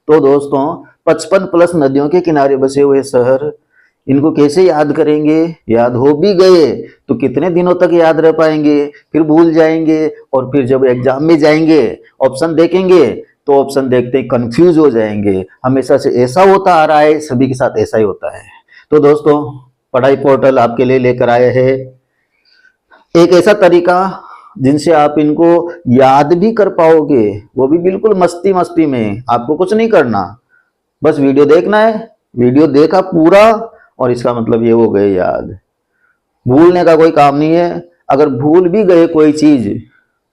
तो दोस्तों 55 प्लस नदियों के किनारे बसे हुए शहर, इनको कैसे याद करेंगे? याद हो भी गए तो कितने दिनों तक याद रह पाएंगे? फिर भूल जाएंगे और फिर जब एग्जाम में जाएंगे ऑप्शन देखेंगे तो ऑप्शन देखते ही कंफ्यूज हो जाएंगे। हमेशा से ऐसा होता आ रहा है, सभी के साथ ऐसा ही होता है। तो दोस्तों पढ़ाई पोर्टल आपके लिए लेकर आए हैं एक ऐसा तरीका जिनसे आप इनको याद भी कर पाओगे, वो भी बिल्कुल मस्ती मस्ती में। आपको कुछ नहीं करना, बस वीडियो देखना है, वीडियो देखा पूरा और इसका मतलब ये हो गए याद। भूलने का कोई काम नहीं है। अगर भूल भी गए कोई चीज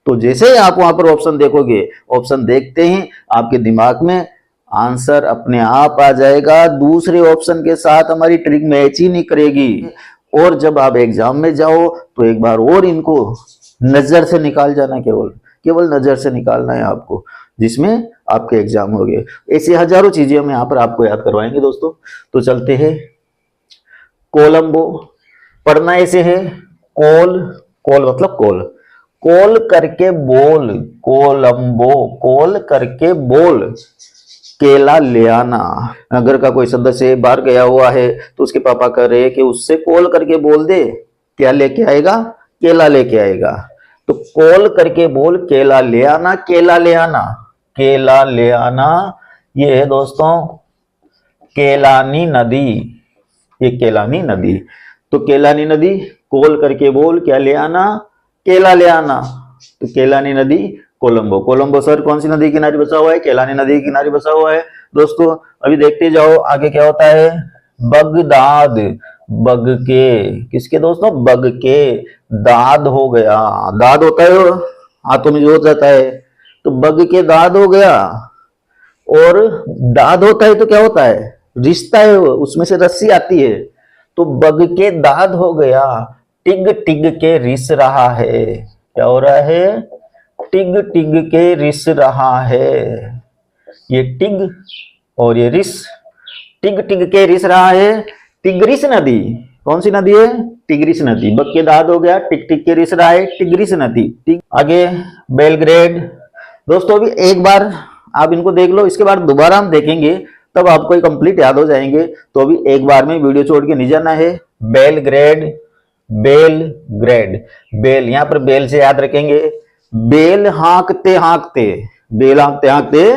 तो जैसे ही आप वहां पर ऑप्शन देखोगे, ऑप्शन देखते ही आपके दिमाग में आंसर अपने आप आ जाएगा। दूसरे ऑप्शन के साथ हमारी ट्रिक मैच ही नहीं करेगी। और जब आप एग्जाम में जाओ तो एक बार और इनको नजर से निकाल जाना, केवल केवल नजर से निकालना है आपको, जिसमें आपके एग्जाम हो गए। ऐसी हजारों चीजें हम यहाँ पर आपको याद करवाएंगे दोस्तों। तो चलते हैं। कोलंबो पढ़ना ऐसे है, कोल, कोल मतलब कोल, कोल करके बोल, कोलंबो, कोल करके बोल, केला ले आना। अगर का कोई सदस्य बाहर गया हुआ है तो उसके पापा कह रहे हैं कि उससे कॉल करके बोल दे, क्या लेके आएगा? केला लेके आएगा। तो कॉल करके बोल, केला ले आना, केला ले आना, केला ले आना। ये है दोस्तों केलानी नदी, ये केलानी नदी। तो केलानी नदी, कॉल करके बोल, क्या ले आना? केला ले आना। तो केलानी नदी, कोलंबो। कोलंबो शहर कौन सी नदी किनारे बसा हुआ है? केलानी नदी के किनारे बसा हुआ है। दोस्तों अभी देखते जाओ आगे क्या होता है। बगदाद, बग के, किसके दोस्तों? बग के दाद हो गया। दाद होता है हाथों में जो हो जाता है, तो बग के दाद हो गया। और दाद होता है तो क्या होता है? रिश्ता है, उसमें से रस्सी आती है। तो बग के दाद हो गया, टिग टिग के रिस रहा है। क्या हो रहा है? टिग टिग के रिस रहा है। ये टिग और ये रिस, टिग टिग के रिस रहा है। टिग्रिस नदी, कौन सी नदी है? टिग्रिस नदी। बग के दाद हो गया, टिग टिग के रिस रहा है, टिग्रिस नदी। आगे बेलग्रेड। दोस्तों अभी एक बार आप इनको देख लो, इसके बाद दोबारा हम देखेंगे तब आपको कंप्लीट याद हो जाएंगे। तो अभी एक बार में वीडियो छोड़ के नहीं जाना है। बेलग्रेड, बेलग्रेड, बेल, यहां पर बेल से याद रखेंगे। बेल हाँकते हाँकते, बेल हाँकते हाँकते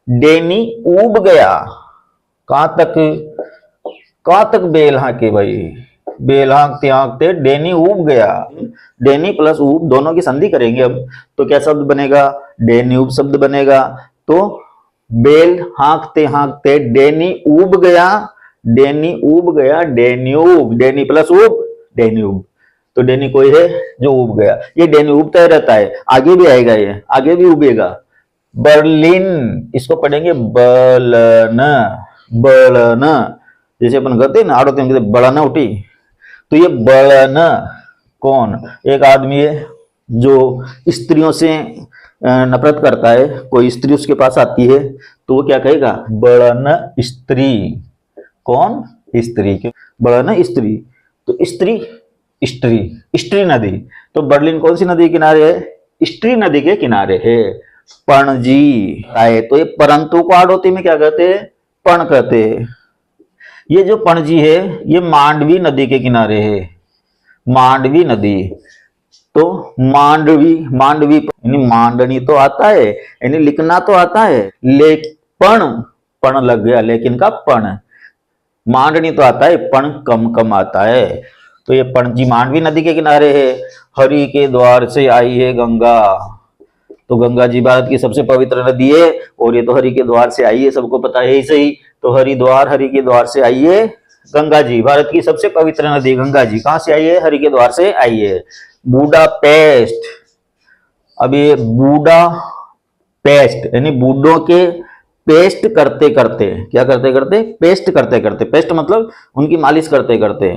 डेनी ऊब गया। कहां तक? कहां तक बेल हाँके भाई? बेल हाँकते हाँकते डेनी ऊब गया। डेनी प्लस ऊब दोनों की संधि करेंगे अब, तो क्या शब्द बनेगा? डेनी ऊब शब्द बनेगा। तो बेल हाँकते हाँकते डेनी ऊब गया, डेनी ऊब गया, डेन्यूब, डेनी प्लस ऊब, डेन्यूब। तो डेनी कोई है जो उब गया। ये डेनी उबता रहता है, आगे भी आएगा, ये आगे भी उबेगा। बर्लिन, इसको पढ़ेंगे बलन, बलन, जैसे अपन कहते हैं ना आड़ोते में बड़ाना उठी, तो ये बड़न कौन? एक आदमी है जो स्त्रियों से नफरत करता है। कोई स्त्री उसके पास आती है तो वो क्या कहेगा? बड़न स्त्री। कौन? स्त्री। क्यों बड़न स्त्री? तो स्त्री, स्ट्री, स्ट्री नदी। तो बर्लिन कौन सी नदी के किनारे है? स्ट्री नदी के किनारे है। पणजी आए तो ये परंतु को आड़ोती में क्या कहते हैं? पण कहते हैं। ये जो पणजी है ये मांडवी नदी के किनारे है, मांडवी नदी। तो मांडवी, मांडवी यानी मांडनी तो आता है, यानी लिखना तो आता है, लेकिन पण लग गया, लेकिन का पण। मांडनी तो आता है, पण कम कम आता है। तो ये पणजी मांडवी नदी के किनारे है। हरि के द्वार से आई है गंगा। तो गंगा जी भारत की सबसे पवित्र नदी है और ये तो हरि के द्वार से आई है, सबको पता है ही सही। तो हरिद्वार, हरि के द्वार से आई है गंगा जी, भारत की सबसे पवित्र नदी गंगा जी कहां से आई है? हरि के द्वार से आई है। बूडापेस्ट, अब ये बूडा पेस्ट यानी बूढ़ों के पेस्ट करते करते, क्या करते करते? पेस्ट करते करते, पेस्ट मतलब उनकी मालिश करते करते।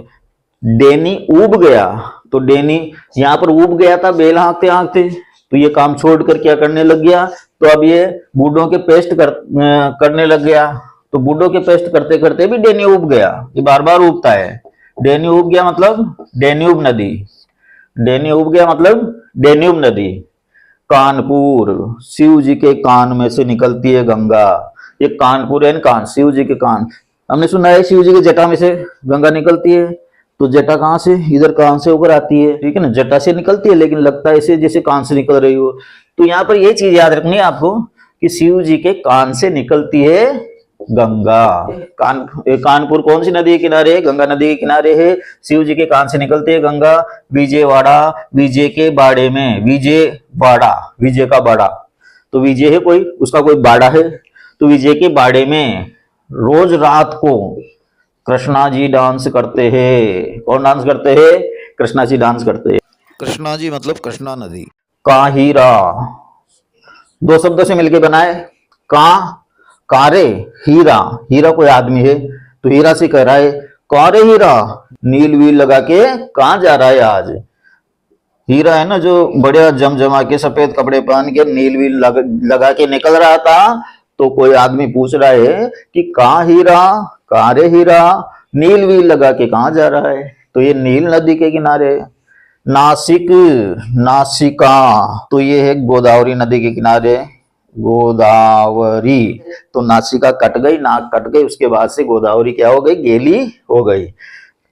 डेनी ऊब गया, तो डेनी यहां पर ऊब गया था बेल हाँकते हाँकते, तो ये काम छोड़कर क्या करने लग गया? तो अब ये बूढ़ों के पेस्ट करने लग गया। तो बूढ़ों के पेस्ट करते करते भी डेनी ऊब गया, ये बार बार उबता है। डेनी ऊब गया मतलब डेन्यूब नदी, डेनी ऊब गया मतलब डेन्यूब नदी। कानपुर, शिव जी के कान में से निकलती है गंगा। ये कानपुर है, कान, शिव जी के कान। हमने सुना है शिव जी की जटा में से गंगा निकलती है, तो जटा कहाँ से, इधर कान से ऊपर आती है, ठीक है ना, जटा से निकलती है, लेकिन लगता है ऐसे जैसे कान से निकल रही हो। तो यहाँ पर ये चीज याद रखनी है आपको कि शिव जी के कान से निकलती है गंगा। कानपुर कौन सी नदी के किनारे है? गंगा नदी के किनारे है। शिव जी के कान से निकलती है गंगा। विजयवाड़ा, विजय के बाड़े में, विजयवाड़ा, विजय का बाड़ा, तो विजय है कोई, उसका कोई बाड़ा है, तो विजय के बाड़े में रोज रात को कृष्णा जी डांस करते हैं। कौन डांस करते हैं? कृष्णा जी डांस करते हैं। कृष्णा जी मतलब कृष्णा नदी। काहीरा दो शब्दों से मिलके बना है। का, कारे, हीरा, हीरा कोई आदमी है, तो हीरा से कह रहा है कारे हीरा, नील वील लगा के कहाँ जा रहा है आज? हीरा है ना जो बढ़िया जमजमा के सफेद कपड़े पहन के नील वील लगा के निकल रहा था, तो कोई आदमी पूछ रहा है कि कहाँ हीरा, कारे हीरा, नील वील लगा के कहाँ जा रहा है? तो ये नील नदी के किनारे। नासिक, नासिका, तो ये है गोदावरी नदी के किनारे, गोदावरी। तो नासिका कट गई, नाक कट गई, उसके बाद से गोदावरी क्या हो गई? गेली हो गई।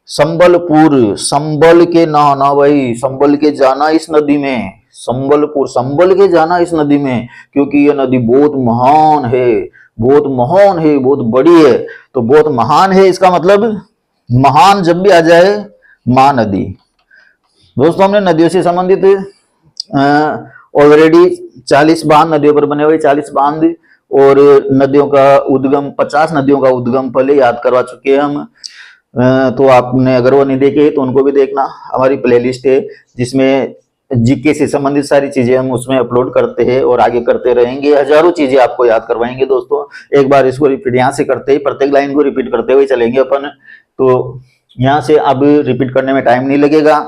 संबलपुर, संबल के नहाना भाई, संबल के जाना इस नदी में, संबलपुर, संबल के जाना इस नदी में, क्योंकि यह नदी बहुत महान है, बहुत महान है, बहुत बड़ी है। तो बहुत महान है इसका मतलब महान जब भी आ जाए मां नदी। दोस्तों हमने नदियों से संबंधित ऑलरेडी 40 बांध नदियों पर बने हुए, 40 बांध और नदियों का उद्गम, 50 नदियों का उद्गम पहले याद करवा चुके हैं हम। तो आपने अगर वो नहीं देखे तो उनको भी देखना। हमारी प्लेलिस्ट है जिसमें जीके से संबंधित सारी चीजें हम उसमें अपलोड करते हैं और आगे करते रहेंगे। हजारों चीजें आपको याद करवाएंगे दोस्तों। एक बार इसको रिपीट यहाँ से करते ही प्रत्येक लाइन को रिपीट करते हुए चलेंगे अपन। तो यहाँ से अब रिपीट करने में टाइम नहीं लगेगा।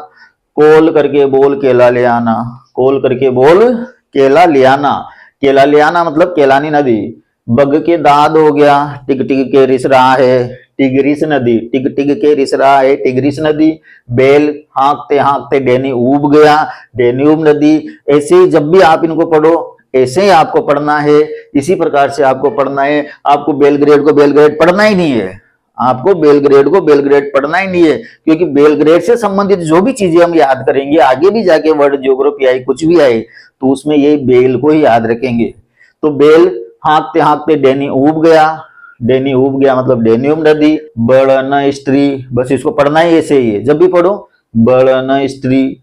कोल करके बोल केला ले आना, कोल करके बोल केला ले आना, केला ले आना मतलब केलानी नदी। बग के दाद हो गया, टिक टिक के रिस रहा है, टिगरिस नदी, टिक टिक के रिस रहा है, टिगरिस नदी। बेल हाँकते हाँकते डेनी उब गया, डेन्यूब नदी। ऐसे ही जब भी आप इनको पढ़ो ऐसे ही आपको पढ़ना है, इसी प्रकार से आपको पढ़ना है। आपको बेलग्रेड को बेलग्रेड पढ़ना ही नहीं है, आपको बेलग्रेड को बेलग्रेड पढ़ना ही नहीं है, क्योंकि बेलग्रेड से संबंधित जो भी चीजें हम याद करेंगे आगे भी जाके वर्ल्ड ज्योग्राफी आए कुछ भी आए तो उसमें ये बेल को ही याद रखेंगे। तो बेल हाँकते हाँकते डेनी उब गया, डेनी उब गया मतलब डेन्यूब नदी। बड़न स्त्री, बस इसको पढ़ना ही ऐसे ही है, जब भी पढ़ो बड़न स्त्री।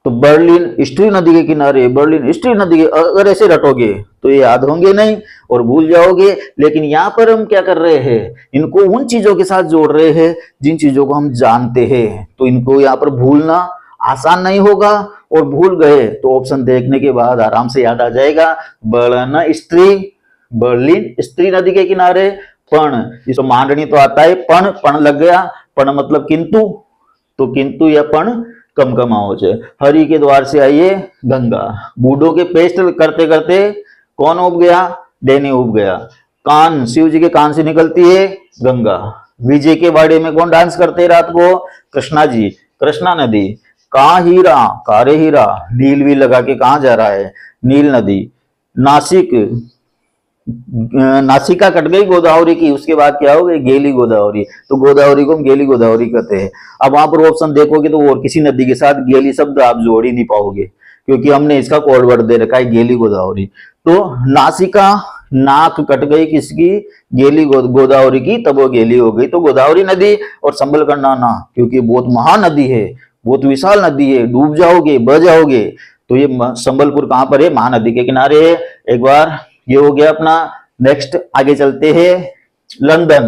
तो बर्लिन स्ट्री नदी के किनारे, बर्लिन स्ट्री नदी के, अगर ऐसे रटोगे तो ये याद होंगे नहीं और भूल जाओगे। लेकिन यहाँ पर हम क्या कर रहे हैं, इनको उन चीजों के साथ जोड़ रहे हैं जिन चीजों को हम जानते हैं, तो इनको यहाँ पर भूलना आसान नहीं होगा। और भूल गए तो ऑप्शन देखने के बाद आराम से याद आ जाएगा। बर्लिन स्ट्री, बर्लिन स्ट्री नदी के किनारे। पण, इसको मांडनी तो आता है, पण, पण लग गया, पण मतलब किंतु, तो किंतु या पण कम कम आओ जाए। हरि के द्वार से आइए गंगा। बूढ़ों के पेस्ट करते करते कौन उब गया? डेनी उब गया। कान, शिव जी के कान से निकलती है गंगा। विजय के बाड़े में कौन डांस करते हैं रात को? कृष्णा जी, कृष्णा नदी। का हीरा, कारे हीरा, नील भी लगा के कहाँ जा रहा है? नील नदी। नासिक, नासिका कट गई गोदावरी की, उसके बाद क्या हो गई? गेली गोदावरी। तो गोदावरी को हम गेली गोदावरी कहते हैं। अब वहां पर ऑप्शन देखोगे तो और किसी नदी के साथ गेली शब्द आप जोड़ ही नहीं पाओगे, क्योंकि हमने इसका कोड वर्ड दे रखा है गेली गोदावरी। तो नासिका, नाक कट गई किसकी? गेली गोदावरी की, तब वो गेली हो गई। तो गोदावरी नदी और संबल का नाना, क्योंकि बहुत महानदी है, बहुत विशाल नदी है, डूब जाओगे, बह जाओगे। तो ये संबलपुर कहां पर है? महानदी के किनारे है। एक बार ये हो गया अपना। नेक्स्ट आगे चलते हैं। लंदन,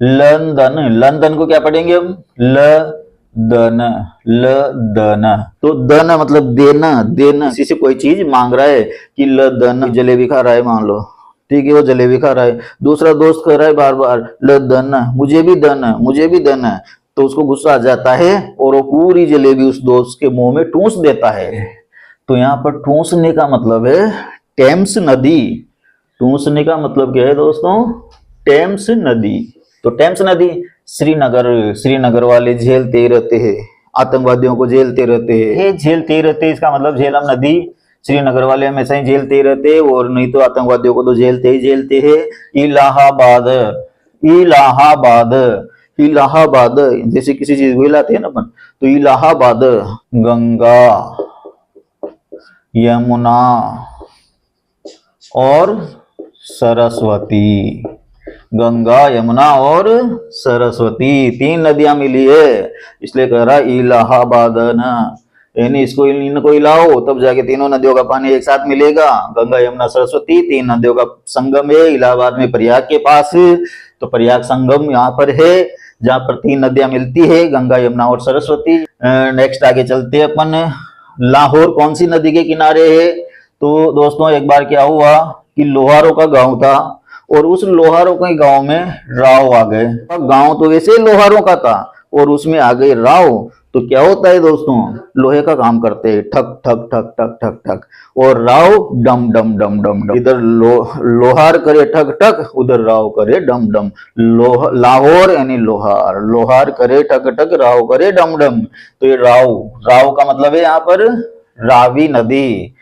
लंदन, लंदन को क्या पढ़ेंगे हम? ल-दन, ल-दन। तो दन मतलब देना, देना। किसी से कोई चीज मांग रहा है कि ल-दन, जलेबी खा रहा है मान लो, ठीक है, वो जलेबी खा रहा है, दूसरा दोस्त कह रहा है बार बार ल-दन, मुझे भी दन, मुझे भी दन। तो उसको गुस्सा आ जाता है और वो पूरी जलेबी उस दोस्त के मुंह में ठूंस देता है। तो यहाँ पर ठूंसने का मतलब है टेम्स नदी। ठूंसने का मतलब क्या है दोस्तों? टेम्स नदी। तो टेम्स नदी, श्रीनगर, श्रीनगर वाले झेलते रहते हैं, आतंकवादियों को झेलते रहते हैं। ये झेलते रहते हैं, इसका मतलब झेलम नदी श्रीनगर वाले हमेशा ही झेलते ही रहते, और नहीं तो आतंकवादियों को तो झेलते ही झेलते हैं। इलाहाबाद, इलाहाबाद, इलाहाबाद, जैसे किसी चीज को हिलाते हैं ना अपन, तो इलाहाबाद, गंगा, यमुना और सरस्वती, गंगा, यमुना और सरस्वती, 3 नदियां मिली है, इसलिए कह रहा इलाहाबाद ना, यानी इसको इनको हिलाओ तब जाके तीनों नदियों का पानी एक साथ मिलेगा। गंगा, यमुना, सरस्वती 3 नदियों का संगम है इलाहाबाद में, प्रयाग के पास, तो प्रयाग संगम यहाँ पर है जहाँ पर 3 नदियां मिलती है, गंगा, यमुना और सरस्वती। नेक्स्ट आगे चलते हैं अपन, लाहौर कौन सी नदी के किनारे है? तो दोस्तों एक बार क्या हुआ कि लोहारों का गांव था, और उस लोहारों के गांव में राव आ गए। गांव तो वैसे ही लोहारों का था और उसमें आ गए राव, तो क्या होता है दोस्तों, लोहे का काम करते हैं, ठक ठक ठक ठक ठक ठक, और राव डम डम डम डम डम, इधर लोहार करे ठक ठक, उधर राव करे डम डम। लाहौर यानी लोहार, लोहार करे ठक ठक, राव करे डम डम, तो ये राव, राव का मतलब है यहाँ पर रावी नदी।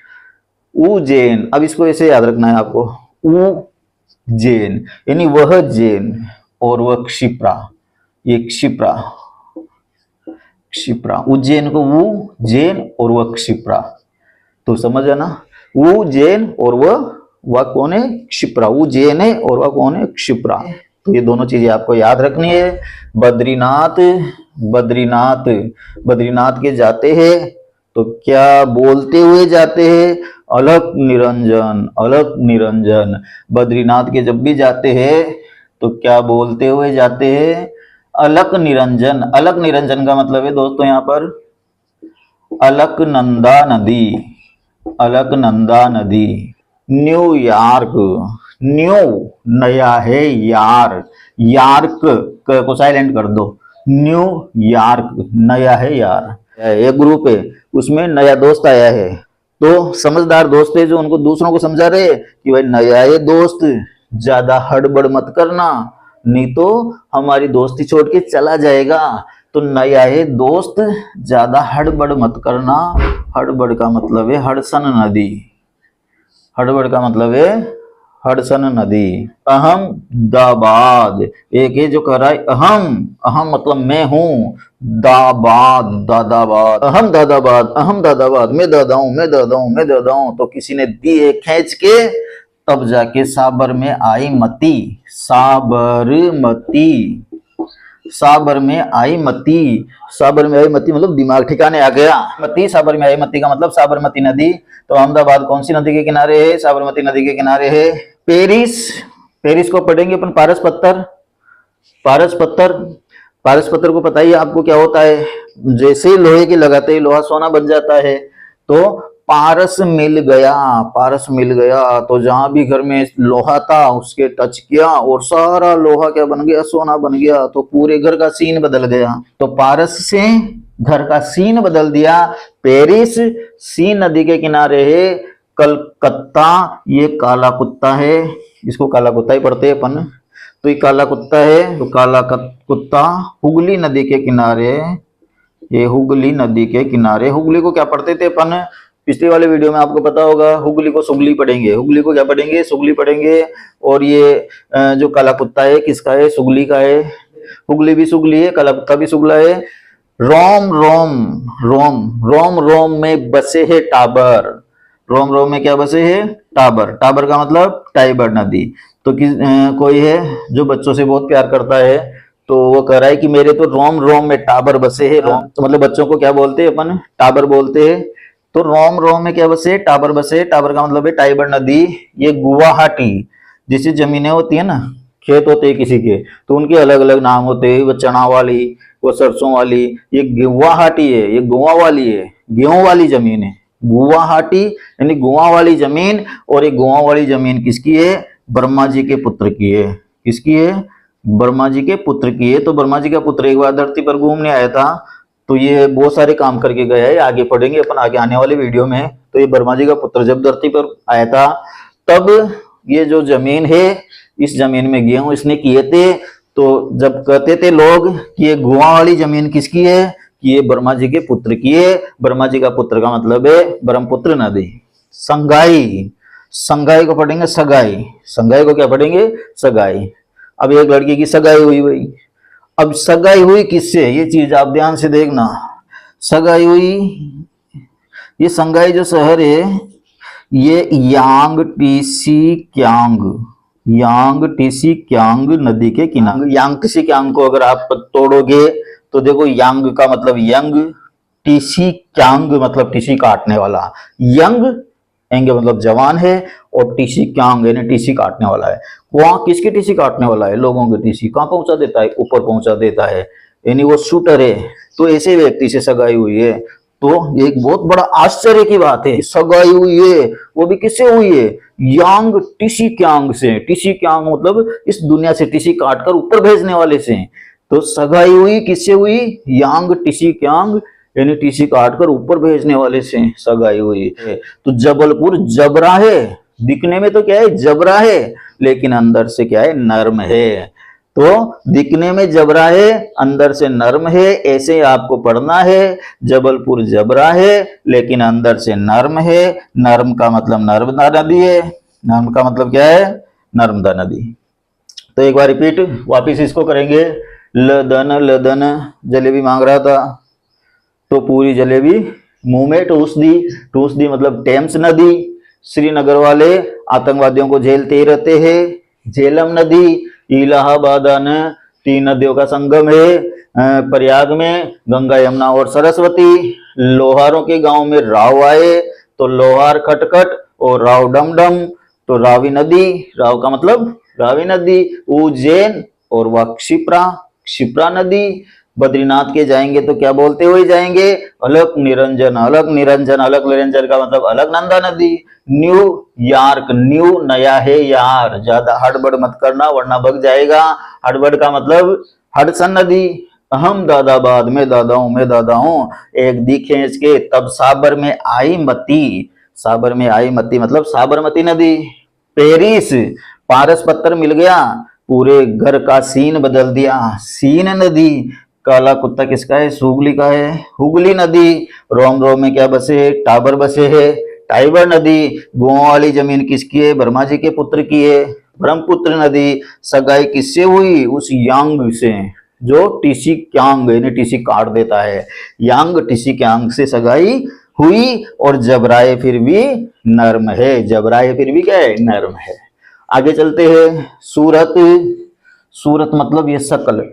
उज्जैन, अब इसको ऐसे याद रखना है आपको, उज्जैन यानी वह जैन, और वह क्षिप्रा, ये क्षिप्रा, क्षिप्रा, उज्जैन को उज्जैन और वह क्षिप्रा, तो समझ ना, उज्जैन और वह कौन है? क्षिप्रा, उज्जैन है और वह कौन है? क्षिप्रा। तो ये दोनों चीजें आपको याद रखनी है। बद्रीनाथ, बद्रीनाथ, बद्रीनाथ के जाते हैं तो क्या बोलते हुए जाते हैं? अलख निरंजन, अलख निरंजन। बद्रीनाथ के जब भी जाते हैं तो क्या बोलते हुए जाते हैं? अलक निरंजन। अलक निरंजन का मतलब है दोस्तों यहाँ पर अलकनंदा नदी, अलकनंदा नदी। न्यूयॉर्क, न्यू नया है, यार, यार्क को साइलेंट कर दो, न्यूयॉर्क नया है यार। एक ग्रुप है उसमें नया दोस्त आया है, तो समझदार दोस्त है जो उनको दूसरों को समझा रहे कि भाई नया है दोस्त, ज्यादा हड़बड़ मत करना नहीं तो हमारी दोस्ती छोड़ के चला जाएगा। तो नया है दोस्त, ज्यादा हड़बड़ मत करना। हड़बड़ का मतलब है हड़सन नदी, हड़बड़ का मतलब है हड़सन नदी। अहमदाबाद, एक है जो कह रहा है अहम, अहम मतलब मैं हूं, दाबाद, दादाबाद, अहमदाबाद, अहमदाबाद, मैं दादा हूं, मैं दादा हूं, मैं दादा हूं। तो किसी ने दी है खींच के, तब जाके साबर में आई मती, साबरमती, साबर में आई मती, साबर में आई मती मतलब दिमाग ठिकाने आ गया। मती, साबर में आई मती का मतलब साबरमती नदी। तो अहमदाबाद कौन सी नदी के किनारे है? साबरमती नदी के किनारे है। पेरिस, पेरिस को पढ़ेंगे अपन पारस पत्थर, पारस पत्थर, पारस पत्थर को पता ही आपको क्या होता है, जैसे ही लोहे की लगाते ही लोहा सोना बन जाता है। तो पारस मिल गया, पारस मिल गया, तो जहां भी घर में लोहा था उसके टच किया और सारा लोहा क्या बन गया? सोना बन गया। तो पूरे घर का सीन बदल गया। तो पारस से घर का सीन बदल दिया। पेरिस सीन नदी के किनारे है। कलकत्ता, ये काला कुत्ता है, इसको काला कुत्ता ही पढ़ते हैं अपन, तो ये काला कुत्ता है। तो काला कुत्ता हुगली नदी के किनारे, ये हुगली नदी के किनारे। हुगली को क्या पढ़ते थे अपन? पिछले वाले वीडियो में आपको पता होगा, हुगली को सुगली पढ़ेंगे। हुगली को क्या पढ़ेंगे? सुगली पढ़ेंगे। और ये जो काला कुत्ता है किसका है? सुगली का है। हुगली भी सुगली है, काला कुत्ता भी सुगला है। रोम, रोम, रोम, रोम, रोम में बसे है टाबर। रोम, रोम में क्या बसे है? टाबर। टाबर का मतलब टाइबर नदी। तो कोई है जो बच्चों से बहुत प्यार करता है, तो वो कह रहा है कि मेरे तो रोम, रोम में टाबर बसे है। रोम तो मतलब बच्चों को क्या बोलते हैं अपन? टाबर बोलते हैं। तो रोम, रोम में क्या बसे? टाबर बसे। टाबर का मतलब है टाइबर नदी। ये गुवाहाटी, जैसी जमीनें होती है ना, खेत होते हैं किसी के, तो उनके अलग अलग नाम होते हैं। वो चना वाली, वो सरसों वाली, ये गुवाहाटी है, ये गोवा वाली है, गेहूं वाली जमीन है। गुवाहाटी यानी गोवा वाली जमीन। और ये गोवा वाली जमीन किसकी है? ब्रह्मा जी के पुत्र की है। किसकी है? ब्रह्मा जी के पुत्र की है। तो ब्रह्मा जी का पुत्र एक बार धरती पर घूमने आया था, तो ये बहुत सारे काम करके गया है, आगे पढ़ेंगे अपन आगे आने वाले वीडियो में। तो ये ब्रह्मा जी का पुत्र जब धरती पर आया था, तब ये जो जमीन है, इस जमीन में गेहूं इसने किए थे। तो जब कहते थे लोग कि ये गोवा वाली जमीन किसकी है, कि ये ब्रह्मा जी के पुत्र की है। ब्रह्मा जी का पुत्र का मतलब है ब्रह्मपुत्र नदी। संगाई, संगाई को पढ़ेंगे सगाई, संगाई को क्या पढ़ेंगे सगाई। अब एक लड़की की सगाई हुई भाई, अब सगाई हुई किससे, ये चीज आप ध्यान से देखना। सगाई हुई, ये संगाई जो शहर है ये यांग टीसी क्यांग, यांग टीसी क्यांग नदी के किनारे। यांग टीसी क्यांग को अगर आप तोड़ोगे तो देखो यांग का मतलब यंग, टीसी क्यांग मतलब टीसी काटने वाला। यंग एंगे मतलब जवान है और टीसी क्यांग यानी टीसी काटने वाला है। वहां किसकी टीसी काटने वाला है, लोगों की टीसी कहां पहुंचा देता है, ऊपर पहुंचा देता है, यानी वो शूटर है। तो ऐसे व्यक्ति से सगाई हुई है तो एक बहुत बड़ा आश्चर्य की बात है, सगाई हुई है वो भी किससे हुई है, यांग टीसी क्यांग से। टीसी क्यांग मतलब इस दुनिया से टीसी काटकर ऊपर भेजने वाले से। तो सगाई हुई किससे हुई, यांग टीसी क्यांग यानी टीसी काटकर ऊपर भेजने वाले से सगाई हुई है। तो जबलपुर जबरा है, दिखने में तो क्या है जबरा है लेकिन अंदर से क्या है नर्म है। तो दिखने में जबरा है अंदर से नर्म है, ऐसे आपको पढ़ना है। जबलपुर जबरा है लेकिन अंदर से नर्म है। नर्म का मतलब नर्मदा नदी है, नर्म का मतलब क्या है नर्मदा नदी। तो एक बार रिपीट वापिस इसको करेंगे। लदन जलेबी मांग रहा था तो पूरी जलेबी मुंह में ठूस दी, ठूस दी मतलब टेम्स नदी। श्रीनगर वाले आतंकवादियों को झेलते ही रहते हैं। झेलम नदी, इलाहाबाद न, तीन नदियों का संगम है। प्रयाग में गंगा यमुना और सरस्वती। लोहारों के गांव में राव आए तो लोहार खटखट और राव डमडम, तो रावी नदी, राव का मतलब रावी नदी। उज्जैन और वह क्षिप्रा, क्षिप्रा नदी। बद्रीनाथ के जाएंगे तो क्या बोलते हुए जाएंगे, अलक निरंजन, अलक निरंजन, अलक निरंजन का मतलब अलकनंदा नदी। न्यू यार्क, न्यू नया है यार, ज्यादा हड़बड़ मत करना वरना भग जाएगा। हड़बड़ का मतलब हडसन नदी। अहमदाबाद में दादा हूं, मैं दादा हूं, एक दी खींच के तब साबर में आई मती, साबर में आई मती मतलब साबरमती नदी। पेरिस, पारस पत्थर मिल गया, पूरे घर का सीन बदल दिया, सीन नदी। काला कुत्ता किसका है, सुगली का है, हुगली नदी। रोम रोम में क्या बसे है, टाबर बसे है, टाइबर नदी। गोवा वाली जमीन किसकी है, ब्रह्मा जी के पुत्र की है, ब्रह्मपुत्र नदी। सगाई किससे हुई, उस यांग से जो टीसी क्यांग यानी टीसी काट देता है। यांग टीसी क्यांग से सगाई हुई और जबराए फिर भी नर्म है, जबराए फिर भी क्या है नर्म है। आगे चलते हैं। सूरत, सूरत मतलब ये शकल।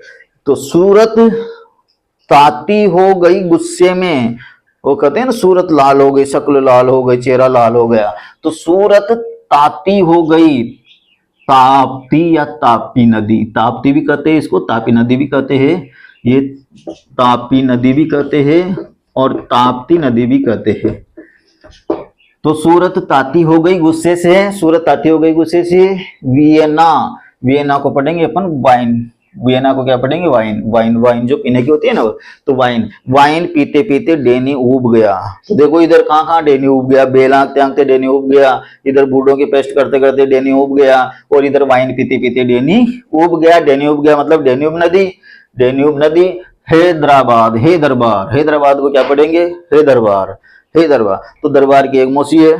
तो सूरत ताती हो गई गुस्से में, वो कहते हैं ना सूरत लाल हो गई, शक्ल लाल हो गई, चेहरा लाल हो गया। तो सूरत ताती हो गई। ताप्ती या ताप्ती नदी, ताप्ती भी कहते हैं इसको, तापी नदी भी कहते हैं, ये तापी नदी भी कहते हैं और ताप्ती नदी भी कहते हैं। तो सूरत ताती हो गई गुस्से से, सूरत ताती हो गई गुस्से से। वियना, वियना को पढ़ेंगे अपन वाइन, वियना को क्या पढ़ेंगे वाइन, वाइन वाइन जो पीने की होती है ना, तो वाइन। वाइन पीते पीते डेनी उब गया। तो देखो इधर कहाँ कहाँ डेनी उब गया, बेलांगते आंगते डेनी उब गया, इधर बूढ़ों की पेस्ट करते करते डेनी उब गया, और इधर वाइन पीते पीते डेनी उब गया। डेनी उब गया मतलब डेन्यूब नदी, डेन्यूब नदी। हैदराबाद, हे दरबार, हैदराबाद को क्या पढ़ेंगे हे दरबार, हे दरबार। तो दरबार की एक मौसी है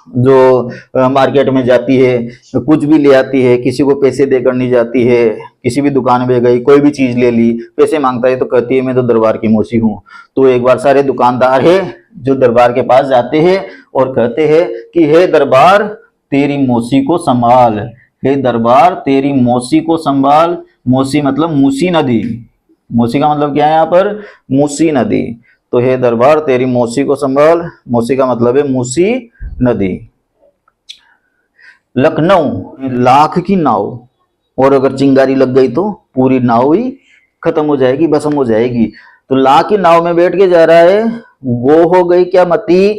जो मार्केट में जाती है, कुछ भी ले आती है, किसी को पैसे देकर नहीं जाती है, किसी भी दुकान में गई कोई भी चीज ले ली, पैसे मांगता है तो कहती है मैं तो दरबार की मौसी हूँ। तो एक बार सारे दुकानदार है जो दरबार के पास जाते हैं और कहते हैं कि हे दरबार तेरी मौसी को संभाल, हे दरबार तेरी मौसी को संभाल। मौसी मतलब मूसी नदी, मौसी का मतलब क्या है यहाँ पर मूसी नदी। तो हे दरबार तेरी मौसी को संभाल, मौसी का मतलब है मूसी नदी। लखनऊ, लाख की नाव, और अगर चिंगारी लग गई तो पूरी नाव ही खत्म हो जाएगी, भस्म हो जाएगी। तो लाख की नाव में बैठ के जा रहा है, वो हो गई क्या मती,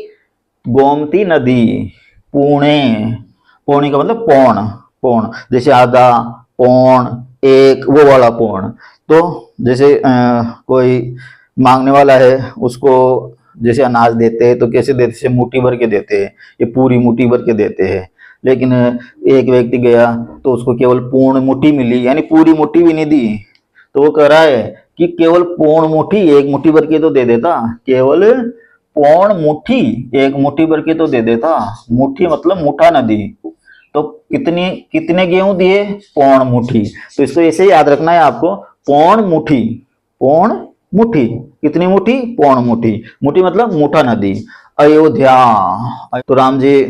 गोमती नदी। पुणे, पौनी का मतलब पौन, पौन जैसे आधा, पौन, एक, वो वाला पौन। तो जैसे कोई मांगने वाला है उसको जैसे अनाज देते हैं तो कैसे देते, जैसे मुट्ठी भर के देते हैं, ये पूरी मुट्ठी भर के देते हैं। लेकिन एक व्यक्ति गया तो उसको केवल पूर्ण मुट्ठी मिली, यानी पूरी मुट्ठी भी नहीं दी। तो वो कह रहा है कि केवल पूर्ण मुट्ठी, एक मुट्ठी भर के तो दे देता, केवल पौन मुट्ठी, एक मुट्ठी भर के तो दे देता, मुट्ठी मतलब मुठा नदी, तो कितनी कितने गेहूं दिए, पौन मुट्ठी। तो इसको ऐसे याद रखना है आपको, पौन मुट्ठी, पौन मुट्ठी, कितनी मुट्ठी, पौन मुट्ठी, मुट्ठी मतलब मुठा नदी। अयोध्या, तो राम जी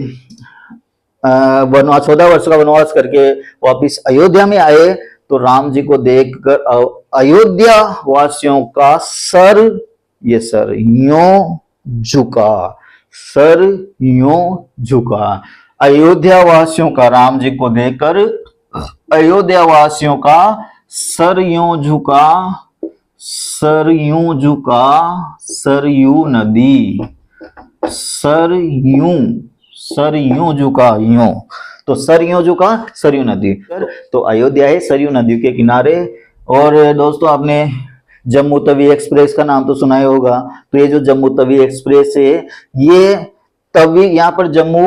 वनवास 14 वर्ष का वनवास करके वापिस अयोध्या में आए, तो राम जी को देखकर अयोध्या वासियों का सर, ये सर यूं झुका, सर यूं झुका। अयोध्या वासियों का, राम जी को देखकर अयोध्या वासियों का सर यूं झुका, सर यूं झुका, सरयू नदी, सर यूं झुका, यूं, तो सर यूं झुका, सरयू नदी। तो अयोध्या है सरयू नदी के किनारे। और दोस्तों आपने जम्मू तवी एक्सप्रेस का नाम तो सुना ही होगा। तो ये जो जम्मू तवी एक्सप्रेस है, ये तवी, यहाँ पर जम्मू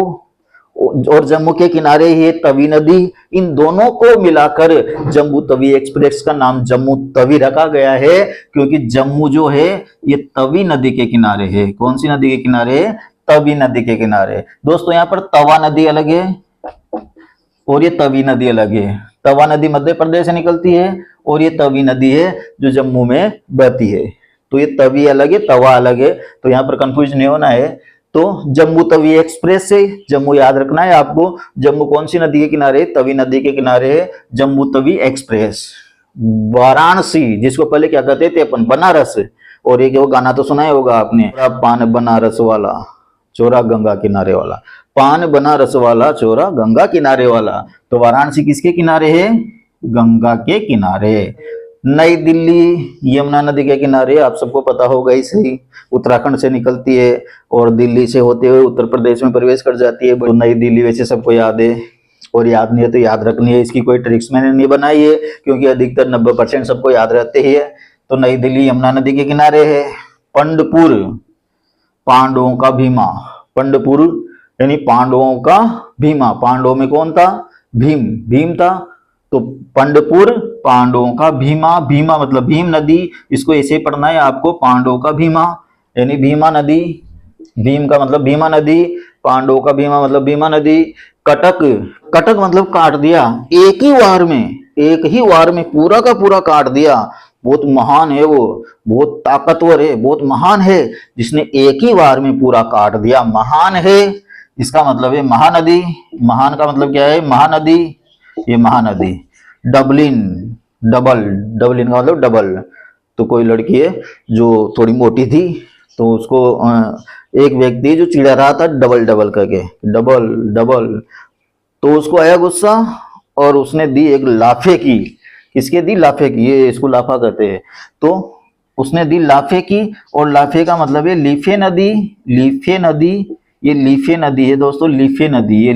और जम्मू के किनारे ये तवी नदी, इन दोनों को मिलाकर जम्मू तवी एक्सप्रेस का नाम जम्मू तवी रखा गया है, क्योंकि जम्मू जो है ये तवी नदी के किनारे है। कौन सी नदी के किनारे है, तवी नदी के किनारे। दोस्तों यहाँ पर तवा नदी अलग है और ये तवी नदी अलग है। तवा नदी मध्य प्रदेश से निकलती है और ये तवी नदी है जो जम्मू में बहती है। तो ये तवी अलग है, तवा अलग है, तो यहाँ पर कंफ्यूज नहीं होना है। तो जम्मू तवी एक्सप्रेस से जम्मू याद रखना है आपको। जम्मू कौन सी नदी के किनारे, तवी नदी के किनारे है जम्मू तवी एक्सप्रेस। वाराणसी, जिसको पहले क्या कहते थे अपन, बनारस, और एक वो गाना तो सुना ही होगा आपने, पान बनारस वाला चोरा गंगा किनारे वाला, पान बनारस वाला चोरा गंगा किनारे वाला। तो वाराणसी किसके किनारे है, गंगा के किनारे। नई दिल्ली यमुना नदी के किनारे, आप सबको पता होगा ही सही, उत्तराखंड से निकलती है और दिल्ली से होते हुए उत्तर प्रदेश में प्रवेश कर जाती है। तो नई दिल्ली वैसे सबको याद है, और याद नहीं है तो याद रखनी है, इसकी कोई ट्रिक्स मैंने नहीं बनाई है, क्योंकि अधिकतर 90% सबको याद रहते ही है। तो नई दिल्ली यमुना नदी के किनारे है। पंढरपुर, पांडवों का भीमा, पंढरपुर यानी पांडवों का भीमा, पांडवों में कौन था, भीम, भीम था। तो पंढरपुर पांडवों का भीमा, भीमा मतलब भीम नदी, इसको ऐसे पढ़ना है आपको, पांडवों का भीमा यानी भीमा नदी, भीम का मतलब भीमा नदी, पांडवों का भीमा मतलब भीमा नदी। कटक, कटक मतलब काट दिया, एक ही वार में पूरा का पूरा काट दिया। बहुत महान है वो, बहुत ताकतवर है, बहुत महान है, जिसने एक ही वार में पूरा काट दिया, महान है। इसका मतलब है महानदी, महान का मतलब क्या है, महानदी, ये महानदी। डबलिन, डबल, डबलिन का मतलब डबल। तो कोई लड़की है जो थोड़ी मोटी थी, तो उसको एक व्यक्ति जो चिढ़ा रहा था डबल डबल करके, डबल डबल, तो उसको आया गुस्सा और उसने दी एक लाफे की। किसके दी, लाफे की, ये इसको लाफा कहते हैं। तो उसने दी लाफे की, और लाफे का मतलब है लीफे नदी, लीफे नदी, ये लीफे नदी है दोस्तों, लीफे नदी, ये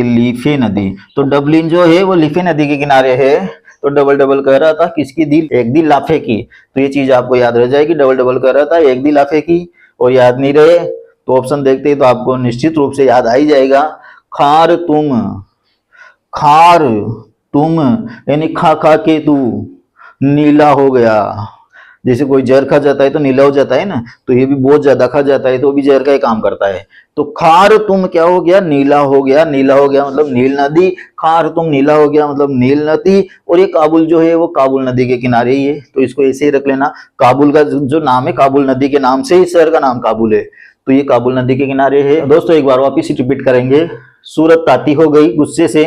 लीफे नदी। तो डबलिन जो है वो लीफे नदी के किनारे है। तो डबल डबल कह रहा था, किसकी दी, एक दी लाफे की। तो ये चीज आपको याद रह जाएगी, डबल डबल कह रहा था, एक दी लाफे की। और याद नहीं रहे तो ऑप्शन देखते ही तो आपको निश्चित रूप से याद आ ही जाएगा। खार तुम, खार तुम यानी खा खा के तू नीला हो गया। जैसे कोई जहर खा जाता है तो नीला हो जाता है ना, तो ये भी बहुत ज्यादा खा जाता है तो भी जहर का ही काम करता है। तो खार तुम क्या हो गया, नीला हो गया, नीला हो गया मतलब नील नदी, खार तुम नीला हो गया मतलब नील नदी। और ये काबुल जो है वो काबुल नदी के किनारे ही है, तो इसको ऐसे ही रख लेना। काबुल का जो नाम है, काबुल नदी के नाम से ही शहर का नाम काबुल है, तो ये काबुल नदी के किनारे है। दोस्तों एक बार वापिस रिपीट करेंगे। सूरत ताती हो गई गुस्से से,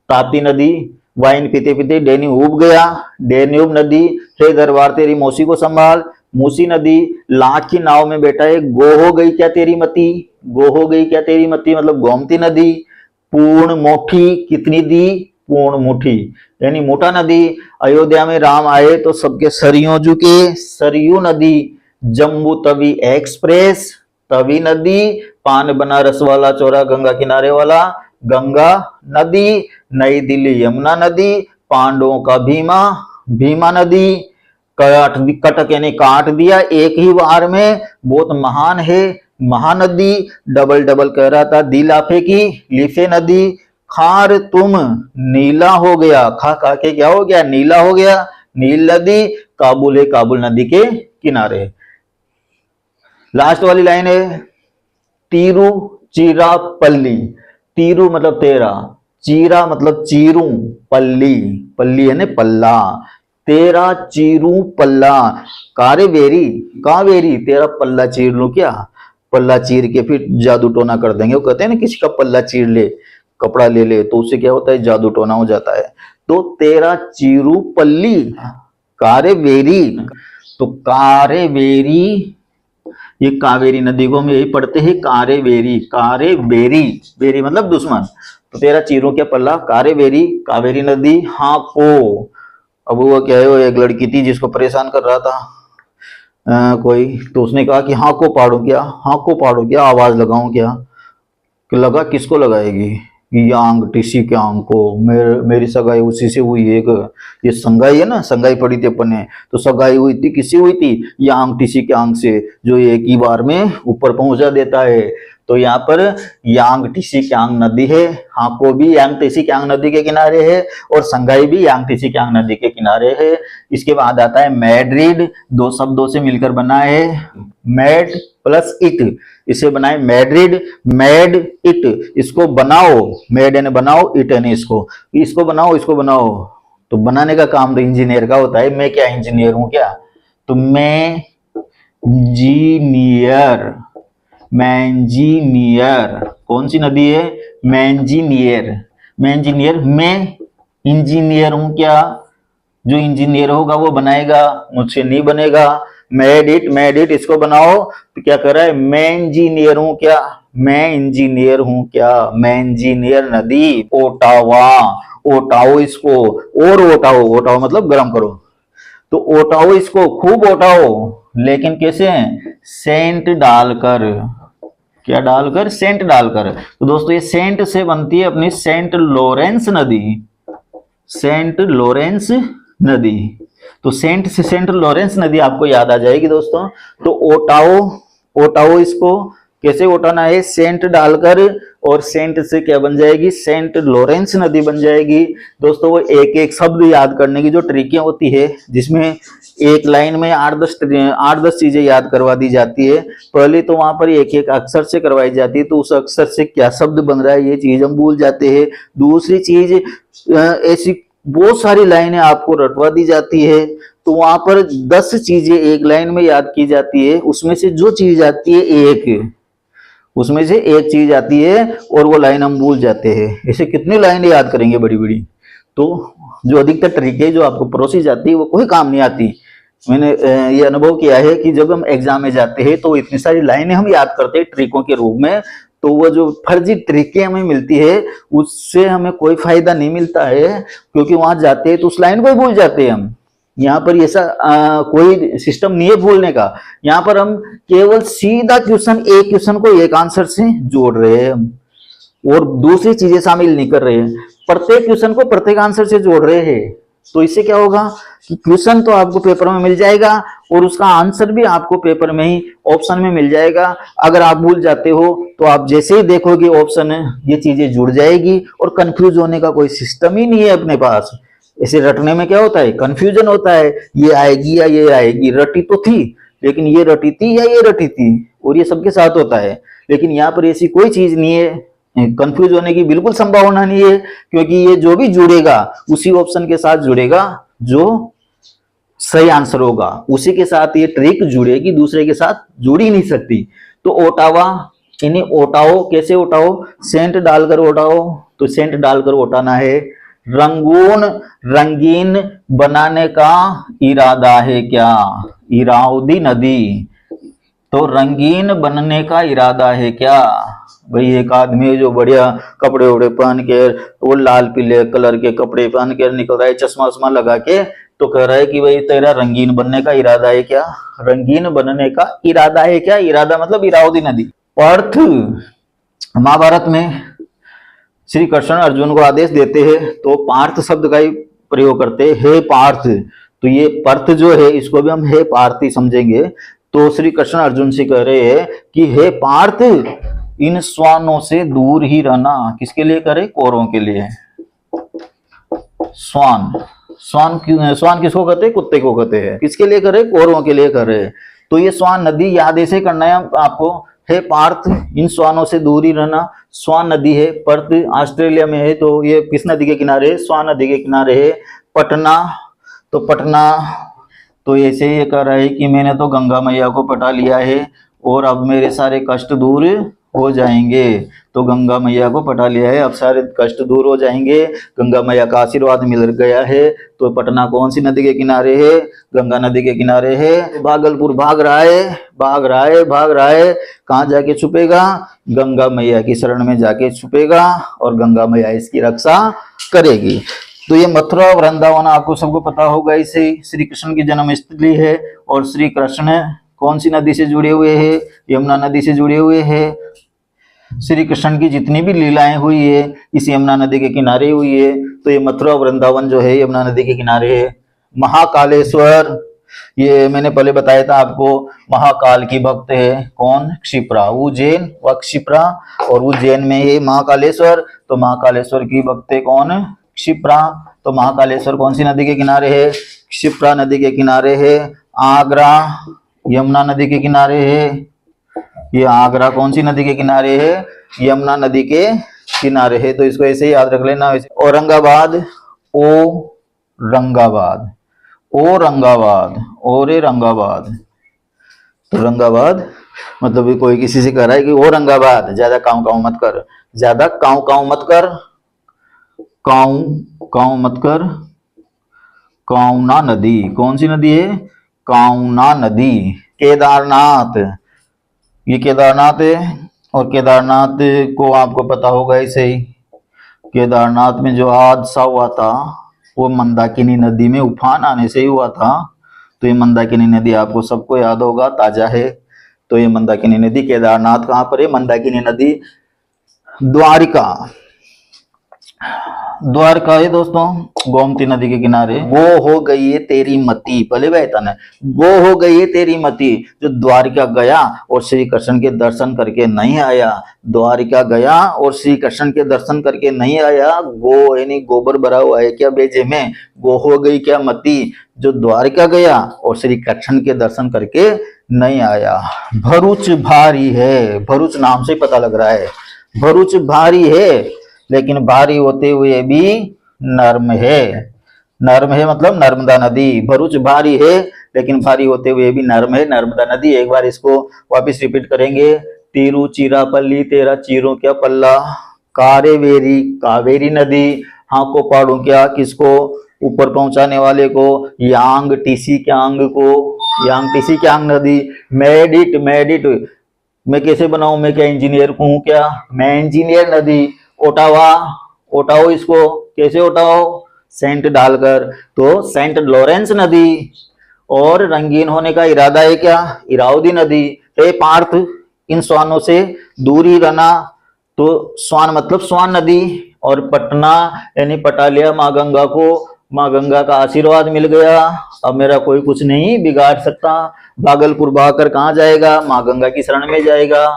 ताप्ती नदी, वाइन पीते पीते डेन्यू उब गया, डेन्यूब नदी, हे दरबार तेरी मौसी को संभाल, मूसी नदी, लाख की नाव में बैठा है, गो हो गई क्या तेरी मती, गो हो गई क्या तेरी मती मतलब गोमती नदी। पूर्ण मोठी, कितनी दी, पूर्ण मुठी यानी मोटा नदी। अयोध्या में राम आए तो सबके सरयू झुके, सरयू नदी। जम्मू तवी एक्सप्रेस, तवी नदी। पान बनारस वाला चौरा गंगा किनारे वाला, गंगा नदी। नई दिल्ली यमुना नदी, पांडवों का भीमा, भीमा नदी। कटक यानी काट दिया एक ही वार में, बहुत महान है, महानदी। डबल डबल कह रहा था, दी लाफे की, लीफे नदी। खार तुम नीला हो गया, खा खा के क्या हो गया, नीला हो गया, नील नदी। काबुल है, काबुल नदी के किनारे। लास्ट वाली लाइन है तिरुचिरापल्ली। तिरु मतलब तेरा, चीरा मतलब चीरू, पल्ली, पल्ली है ना पल्ला, तेरा चीरू पल्ला, कारेवेरी, कावेरी तेरा पल्ला चीर लूं क्या, पल्ला चीर के फिर जादू टोना कर देंगे। वो कहते हैं ना किसी का पल्ला चीर ले, कपड़ा ले ले, तो उससे क्या होता है, जादू टोना हो जाता है। तो तेरा चीरू पल्ली, कारेवेरी, तो कारेवेरी, ये कावेरी नदी को हम यही पढ़ते हैं कारेवेरी, कारेवेरी, बेरी मतलब दुश्मन। तो तेरा चीरों क्या पल्ला, कारेवेरी, कावेरी नदी, हाँ को। अब वो क्या है, वो एक लड़की थी जिसको परेशान कर रहा था कोई, तो उसने कहा कि हाँ को पाड़ो क्या, हाँ को पाड़ो क्या, आवाज लगाऊं क्या, कि लगा किसको लगाएगी, कि यांग टीसी के आंग को, मेरी सगाई उसी से हुई है। ये संगाई है ना, संगाई पड़ी थी अपन ने, तो सगाई हुई थी किससे हुई थी, यांग टीसी के आंग से, जो एक ही बार में ऊपर पहुंचा देता है। तो यहाँ पर यांग टीसी क्यांग नदी है, हाको भी यांग टीसी क्यांग नदी के किनारे है, और संगाई भी यांग टीसी क्यांग नदी के किनारे है। इसके बाद आता है मैड्रिड, दो शब्दों से मिलकर बना है, मैड प्लस इट, इसे बनाए मैड्रिड, मैड इट, इसको बनाओ, मैड यानी बनाओ, इट यानी इसको बनाओ, इसको बनाओ। तो बनाने का काम तो इंजीनियर का होता है, मैं क्या इंजीनियर हूं क्या, तो मैं इंजीनियर, मैंजीनियर, कौन सी नदी है, मैंजीनियर, मैंजीनियर, मैं इंजीनियर हूं क्या, जो इंजीनियर होगा वो बनाएगा, मुझसे नहीं बनेगा। मैड इट इसको बनाओ, तो क्या कर रहा है, मैं इंजीनियर हूं क्या, मैं इंजीनियर हूं क्या, मैं इंजीनियर नदी, ओटावा, ओटाओ इसको, और ओटाओ, ओटाओ मतलब गर्म करो, तो ओटाओ इसको, खूब ओटाओ, लेकिन कैसे, सेंट डालकर, क्या डालकर, सेंट डालकर। तो दोस्तों ये सेंट से बनती है अपनी सेंट लॉरेंस नदी, सेंट लॉरेंस नदी। तो सेंट से सेंट लॉरेंस नदी आपको याद आ जाएगी दोस्तों। तो ओटाओ, ओटाओ इसको कैसे ओटाना है, सेंट डालकर, और सेंट से क्या बन जाएगी, सेंट लॉरेंस नदी बन जाएगी। दोस्तों वो एक एक शब्द याद करने की जो ट्रिकें होती है, जिसमें एक लाइन में 8-10 चीजें याद करवा दी जाती है। पहले तो वहां पर एक एक अक्षर से करवाई जाती है, तो उस अक्षर से क्या शब्द बन रहा है ये चीज हम भूल जाते हैं। दूसरी चीज ऐसी बहुत सारी लाइनें आपको रटवा दी जाती है, तो वहां पर 10 चीजें एक लाइन में याद की जाती है, उसमें से जो चीज आती है एक, उसमें से एक चीज आती है और वो लाइन हम भूल जाते हैं। ऐसे कितनी लाइनें याद करेंगे बड़ी बड़ी। तो जो अधिकतर तरीके जो आपको परोसी जाती है वो कोई काम नहीं आती। मैंने ये अनुभव किया है कि जब हम एग्जाम में जाते हैं तो इतनी सारी लाइनें हम याद करते हैं ट्रिकों के रूप में, तो वो जो फर्जी ट्रिकें हमें मिलती है उससे हमें कोई फायदा नहीं मिलता है, क्योंकि वहां जाते हैं तो उस लाइन को ही भूल जाते हैं हम। यहाँ पर ऐसा कोई सिस्टम नहीं है भूलने का। यहाँ पर हम केवल सीधा क्वेश्चन, एक क्वेश्चन को एक आंसर से जोड़ रहे हैं हम, और दूसरी चीजें शामिल नहीं कर रहे हैं। प्रत्येक क्वेश्चन को प्रत्येक आंसर से जोड़ रहे हैं, तो इससे क्या होगा कि क्वेश्चन तो आपको पेपर में मिल जाएगा और उसका आंसर भी आपको पेपर में ही ऑप्शन में मिल जाएगा। अगर आप भूल जाते हो तो आप जैसे ही देखोगे ऑप्शन ये चीजें जुड़ जाएगी, और कंफ्यूज होने का कोई सिस्टम ही नहीं है अपने पास। ऐसे रटने में क्या होता है, कंफ्यूजन होता है, ये आएगी या ये आएगी, रटी तो थी लेकिन ये रटी थी या ये रटी थी, और ये सबके साथ होता है। लेकिन यहाँ पर ऐसी कोई चीज नहीं है, कंफ्यूज होने की बिल्कुल संभावना नहीं है, क्योंकि ये जो भी जुड़ेगा उसी ऑप्शन के साथ जुड़ेगा जो सही आंसर होगा, उसी के साथ ये ट्रिक जुड़ेगी, दूसरे के साथ जुड़ ही नहीं सकती। तो ओटावा, इन्हें ओटाओ, कैसे ओटाओ, सेंट डालकर ओटाओ, तो सेंट डालकर ओटाना है। रंगून, रंगीन बनाने का इरादा है क्या, इरावदी नदी, तो रंगीन बनने का इरादा है क्या। भाई एक आदमी जो बढ़िया कपड़े वपड़े पहन के, वो लाल पीले कलर के कपड़े पहन के निकल रहा है, चश्मा वश्मा लगा के, तो कह रहा है कि भाई तेरा रंगीन बनने का इरादा है क्या, रंगीन बनने का इरादा है क्या। इरादा मतलब इरावदी नदी। पर्थ, महाभारत में श्री कृष्ण अर्जुन को आदेश देते हैं तो पार्थ शब्द का ही प्रयोग करते हैं, हे पार्थ। तो ये पर्थ जो है इसको भी हम हे पार्थ ही समझेंगे। तो श्री कृष्ण अर्जुन से कह रहे हैं कि हे पार्थ, इन श्वानों से दूर ही रहना। किसके लिए करे, कौरवों के लिए। श्वान, श्वान किसको कहते हैं, कुत्ते को कहते हैं। किसके लिए करे, कौरवों के लिए करे। तो ये स्वान नदी याद ऐसे करना है आपको। है पार्थ, इन स्वानों से दूर ही रहना। स्वान नदी है, पर्थ ऑस्ट्रेलिया में है, तो ये किस नदी के किनारे है? स्वान नदी के किनारे है। पटना, तो पटना तो ऐसे ये कह रहा है कि मैंने तो गंगा मैया को पटा लिया है और अब मेरे सारे कष्ट दूर हो जाएंगे। तो गंगा मैया को पटा लिया है, अब सारे कष्ट दूर हो जाएंगे, गंगा मैया का आशीर्वाद मिल गया है। तो पटना कौन सी नदी के किनारे है? गंगा नदी के किनारे है। भागलपुर भाग रहा है, भाग रहा है, भाग रहा है, कहाँ जाके छुपेगा? गंगा मैया की शरण में जाके छुपेगा और गंगा मैया इसकी रक्षा करेगी। तो ये मथुरा वृंदावन आपको सबको पता होगा, इसे श्री कृष्ण की जन्मस्थली है। और श्री कृष्ण कौन सी नदी से जुड़े हुए हैं? यमुना नदी से जुड़े हुए हैं। श्री कृष्ण की जितनी भी लीलाएं हुई है इस यमुना नदी के किनारे हुई है। तो ये मथुरा वृंदावन जो है यमुना नदी के किनारे है। महाकालेश्वर, ये मैंने पहले बताया था आपको, महाकाल की भक्त है। कौन? क्षिप्रा, उज्जैन व क्षिप्रा, और उज्जैन में है महाकालेश्वर। तो महाकालेश्वर की भक्त है कौन? क्षिप्रा। तो महाकालेश्वर कौन सी नदी के किनारे है? क्षिप्रा नदी के किनारे है। आगरा यमुना नदी के किनारे है। ये आगरा कौन सी नदी के किनारे है? यमुना नदी के किनारे है। तो इसको ऐसे ही याद रख लेना। औरंगाबाद, औरंगाबाद, औरंगाबाद, औरंगाबाद। तो औरंगाबाद मतलब भी कोई किसी से कह रहा है कि औरंगाबाद, ज्यादा काऊ काऊ मत कर, ज्यादा काऊ काऊ मत कर, काऊ काऊ मत कर। काउना नदी कौन सी नदी है? काउना नदी। केदारनाथ, ये केदारनाथ है, और केदारनाथ को आपको पता होगा ऐसे ही। केदारनाथ में जो हादसा हुआ था वो मंदाकिनी नदी में उफान आने से ही हुआ था। तो ये मंदाकिनी नदी आपको सबको याद होगा, ताजा है। तो ये मंदाकिनी नदी, केदारनाथ कहाँ पर है? मंदाकिनी नदी द्वारिका, द्वारका है दोस्तों, गोमती नदी के किनारे। वो हो गई है तेरी मती, पहले कहता ना, वो हो गई है तेरी मती। जो द्वारिका गया और श्री कृष्ण के दर्शन करके नहीं आया, द्वारिका गया और श्री कृष्ण के दर्शन करके नहीं आया, गो यानी गोबर भरा हुआ है क्या बेजे में? वो हो गई क्या मती? जो द्वारिका गया और श्री कृष्ण के दर्शन करके नहीं आया। भरूच भारी है, भरूच नाम से पता लग रहा है, भरूच भारी है, लेकिन भारी होते हुए भी नर्म है। नर्म है मतलब नर्मदा नदी। भरूच भारी है लेकिन भारी होते हुए भी नर्म है, नर्मदा नदी। एक बार इसको वापस रिपीट करेंगे। तिरुचिरापल्ली तेरा चीरों क्या पल्ला, कारेवेरी कावेरी नदी, हाँ को पाड़ू क्या किसको? ऊपर पहुंचाने वाले को। यांग टीसी क्यांग को, यांग टीसी क्यांग नदी। मेडिट, मेडिट मैं कैसे बनाऊं, मैं क्या इंजीनियर हूं क्या? मैं इंजीनियर नदी। ओटावा, ओटाओ इसको कैसे ओटाओ? सेंट डालकर। तो सेंट लॉरेंस नदी। और रंगीन होने का इरादा है क्या? इरावदी नदी। हे पार्थ, इन स्वानों से दूर ही रहना। तो स्वान मतलब स्वान नदी। और पटना यानी पटा लिया माँ गंगा को, माँ गंगा का आशीर्वाद मिल गया, अब मेरा कोई कुछ नहीं बिगाड़ सकता। भागलपुर भागकर कहाँ जाएगा? माँ गंगा की शरण में जाएगा।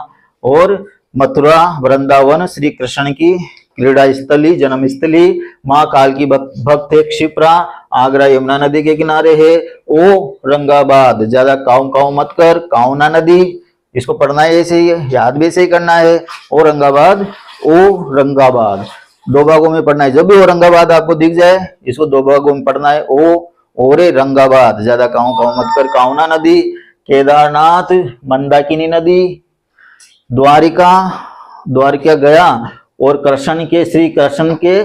और मथुरा वृंदावन श्री कृष्ण की क्रीड़ा स्थली, जन्म स्थली। महाकाल की भक्त है क्षिप्रा। आगरा यमुना नदी के किनारे है। औरंगाबाद, ज्यादा काऊ काऊ मत कर, काउना नदी। इसको पढ़ना है ऐसे ही, याद भी ऐसे ही करना है। औरंगाबाद, औरंगाबाद दो भागों में पढ़ना है। जब भी औरंगाबाद आपको दिख जाए इसको दो भागों में पढ़ना है। औरंगाबाद, ज्यादा काऊ काऊ मत कर, काउना नदी। केदारनाथ, मंदाकिनी नदी। द्वारिका, द्वारिका गया और कृष्ण के, श्री कृष्ण के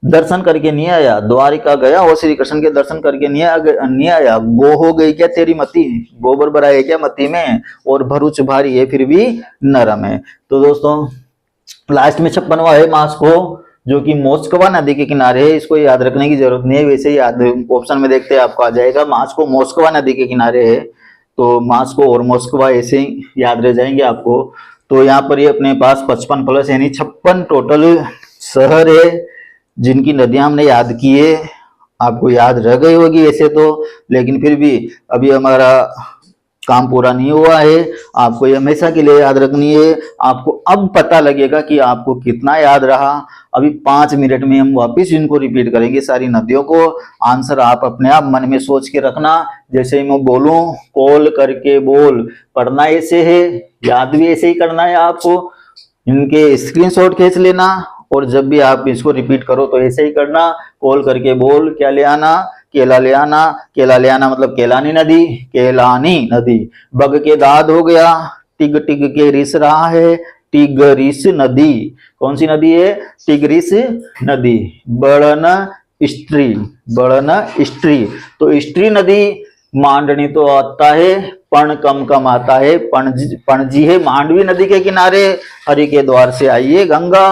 दर्शन करके नहीं आया। द्वारिका गया और श्री कृष्ण के दर्शन करके नहीं आया। गो हो गई क्या तेरी मती, गोबर भरा है क्या मती में? और भरूच भारी है फिर भी नरम है। तो दोस्तों लास्ट में 56वां है मास्को, जो कि मोस्कवा नदी के किनारे है। इसको याद रखने की जरूरत नहीं है, वैसे ही याद ऑप्शन में देखते हैं आपको आ जाएगा। मास्को मोस्कवा नदी के किनारे है। तो मास्को और मोस्कवा ऐसे ही याद रह जाएंगे आपको। तो यहाँ पर ये अपने पास 55 प्लस यानी 56 टोटल शहर है जिनकी नदियां हमने याद की है। आपको याद रह गई होगी ऐसे तो, लेकिन फिर भी अभी हमारा काम पूरा नहीं हुआ है, आपको ये हमेशा के लिए याद रखनी है। आपको अब पता लगेगा कि आपको कितना याद रहा। अभी 5 मिनट में हम वापिस इनको रिपीट करेंगे सारी नदियों को। आंसर आप अपने आप मन में सोच के रखना। जैसे ही मैं बोलूं कॉल करके बोल, पढ़ना ऐसे है, याद भी ऐसे ही करना है आपको। इनके स्क्रीनशॉट खींच लेना और जब भी आप इसको रिपीट करो तो ऐसे ही करना। कॉल करके बोल, क्या ले आना, केला ले आना। केला ले आना मतलब केलानी नदी, केलानी नदी। बग के दाद हो गया, टिग टिग के रिस रहा है, टिगरिस नदी। कौन सी नदी है? टिगरिस नदी। बड़न स्त्री, बड़न स्त्री, तो स्त्री नदी। मांडनी तो आता है, पण कम कम आता है, पणजी है मांडवी नदी के किनारे। हरि के द्वार से आइए गंगा।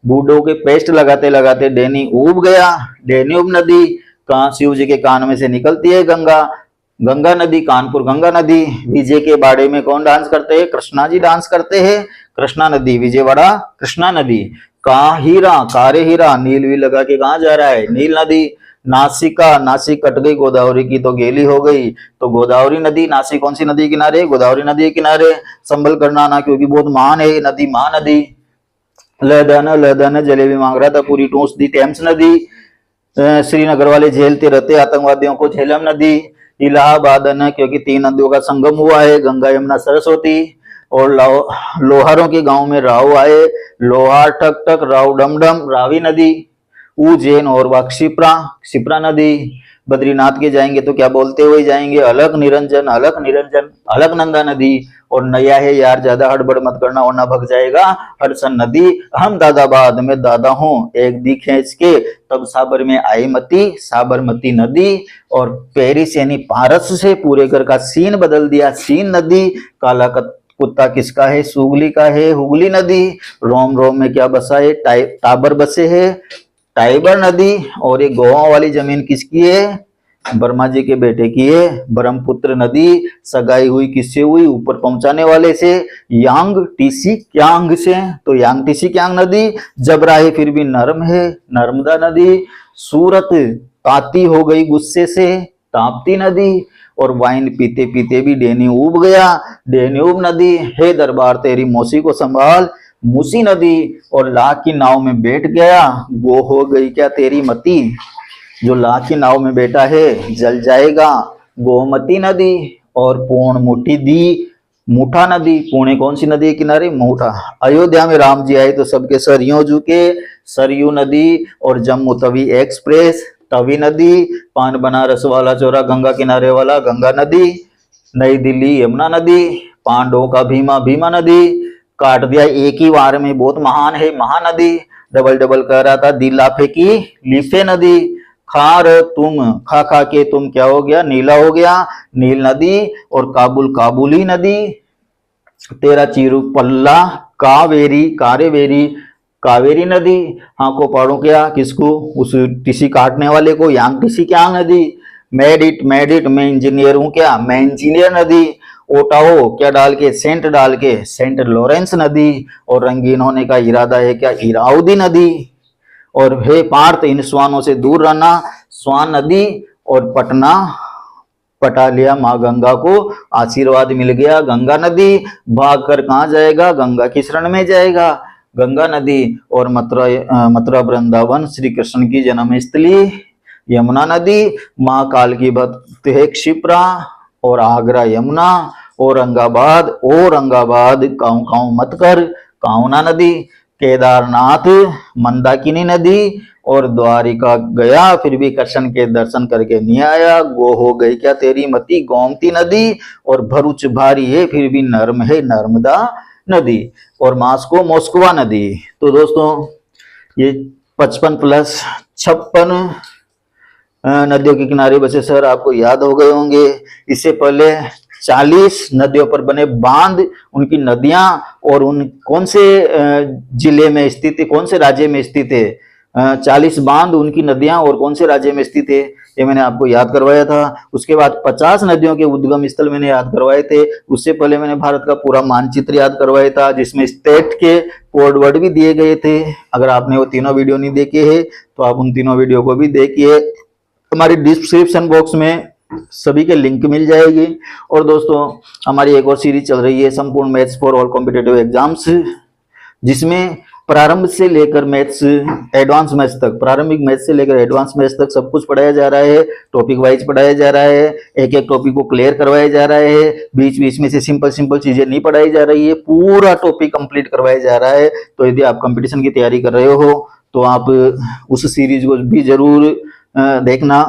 बूढ़ों के पेस्ट लगाते लगाते डेनी उब गया, डेन्यूब नदी। कहा शिव जी के कान में से निकलती है गंगा, गंगा नदी। कानपुर गंगा नदी। विजय के बाड़े में कौन डांस करते हैं? कृष्णा जी डांस करते हैं, कृष्णा नदी। विजयवाड़ा कृष्णा नदी। कहा हीरा, कारे हीरा। नील भी लगा के कहा जा रहा है? नील नदी। नासिका, नासिक कट गई, गोदावरी की तो गेली हो गई, तो गोदावरी नदी। नासिक कौन सी नदी के किनारे? गोदावरी नदी के किनारे। संभल करना ना, क्योंकि बहुत महान है नदी, महानदी। लदन जलेबी मांग रहा था, पूरी टूस दी टेम्स नदी। श्रीनगर वाले झेलते रहते आतंकवादियों को, झेलम नदी। इलाहाबाद न, क्योंकि 3 नदियों का संगम हुआ है, गंगा यमुना सरस्वती। और लोहारों के गांव में राव आए, लोहार ठक ठक, राव डम डम, रावी नदी। उज्जैन और वा क्षिप्रा, क्षिप्रा नदी। बद्रीनाथ के जाएंगे तो क्या बोलते हुए जाएंगे? अलक निरंजन, अलक निरंजन, अलकनंदा नदी। और नया है यार, ज्यादा हड़बड़ मत करना वरना भग जाएगा। हरसन नदी। हम दादाबाद में दादा हूं, एक दी खींच के तब साबर में आई मती, साबरमती नदी। और पेरिस यानी पारस से पूरे घर का सीन बदल दिया, सीन नदी। काला कुत्ता किसका है? सुगली का है, हुगली नदी। रोम रोम में क्या बसा है? टाबर बसे है, टाइबर नदी। और ये गोवा वाली जमीन किसकी है? वर्मा जी के बेटे की है, ब्रह्मपुत्र नदी। सगाई हुई किससे हुई? ऊपर पहुंचाने वाले से, यांग टीसी क्यांग से, तो यांग टीसी क्यांग नदी। जबरा है फिर भी नरम है, नर्मदा नदी। सूरत ताती हो गई गुस्से से, ताप्ती नदी। और वाइन पीते पीते भी डेनी उब गया, डेन्यूब नदी। हे दरबार तेरी मौसी को संभाल, मूसी नदी। और लाख की नाव में बैठ गया, वो हो गई क्या तेरी मती। जो लाख की नाव में बैठा है जल जाएगा, गोमती नदी। और पूर्ण मुठी दी, मुठा नदी। पुणे कौन सी नदी के किनारे? मुठा। अयोध्या में राम जी आए तो सबके सर यूं झुके, सरयू नदी। और जम्मू तवी एक्सप्रेस, तवी नदी। पान बनारस वाला चौरा गंगा किनारे वाला, गंगा नदी। नई दिल्ली यमुना नदी। पांडवों का भीमा, भीमा नदी। काट दिया एक ही वार में, बहुत महान है, महानदी। डबल डबल कह रहा था, दिल लाफे की लीफे नदी। खार तुम, खा खा के तुम क्या हो गया? नीला हो गया, नील नदी। और काबुल, काबुली नदी। तेरा चीरू पल्ला, कावेरी, कारेवेरी, कावेरी नदी। हाँ को पढ़ो क्या? किसको? उस टीसी काटने वाले को, यांग टीसी क्या नदी। मेडिट, मेडिट, मैं इंजीनियर हूं क्या? मैं इंजीनियर नदी। ओटाओ क्या डाल के? सेंट डाल के, सेंट लॉरेंस नदी। और रंगीन होने का इरादा है क्या? इराउदी नदी। और हे पार्थ इन स्वानों से दूर रहना, स्वान नदी। और पटना, पटा लिया माँ गंगा को, आशीर्वाद मिल गया, गंगा नदी। भाग कर कहाँ जाएगा? गंगा की शरण में जाएगा, गंगा नदी। और मथुरा वृंदावन श्री कृष्ण की जन्मस्थली, यमुना नदी। महाकाल की भक्त है क्षिप्रा। और आगरा यमुना। औरंगाबाद, औरंगाबाद काऊ काऊ मत कर, काउना नदी। केदारनाथ, मंदाकिनी नदी। और द्वारिका गया फिर भी कृष्ण के दर्शन करके नहीं आया, गो हो गई क्या तेरी मती, गोमती नदी। और भरूच भारी है फिर भी नर्म है, नर्मदा नदी। और मास्को, मोस्कवा नदी। तो दोस्तों ये 55 प्लस 56 नदियों के किनारे बसे शहर आपको याद हो गए होंगे। इससे पहले 40 नदियों पर बने बांध, उनकी नदियां और उन कौन से जिले में स्थित है, कौन से राज्य में स्थित है। 40 बांध, उनकी नदियां और कौन से राज्य में स्थित है, ये मैंने आपको याद करवाया था। उसके बाद 50 नदियों के उद्गम स्थल मैंने याद करवाए थे। उससे पहले मैंने भारत का पूरा मानचित्र याद करवाया था, जिसमें स्टेट के कोडवर्ड भी दिए गए थे। अगर आपने वो तीनों वीडियो नहीं देखे हैं तो आप उन तीनों वीडियो को भी देखिए। हमारी डिस्क्रिप्शन बॉक्स में सभी के लिंक मिल जाएगी। और दोस्तों हमारी एक और सीरीज चल रही है संपूर्ण maths for all competitive exams, जिसमें प्रारंभ से लेकर मैथ्स एडवांस मैथ्स तक, प्रारंभिक मैथ्स से लेकर एडवांस मैथ्स तक सब कुछ पढ़ाया जा रहा है। टॉपिक वाइज पढ़ाया जा रहा है, एक एक टॉपिक को क्लियर करवाया जा रहा है, बीच बीच में से सिंपल सिंपल चीजें नहीं पढ़ाई जा रही है, पूरा टॉपिक कंप्लीट करवाया जा रहा है। तो यदि आप कंपटीशन की तैयारी कर रहे हो तो आप उस सीरीज को भी जरूर देखना।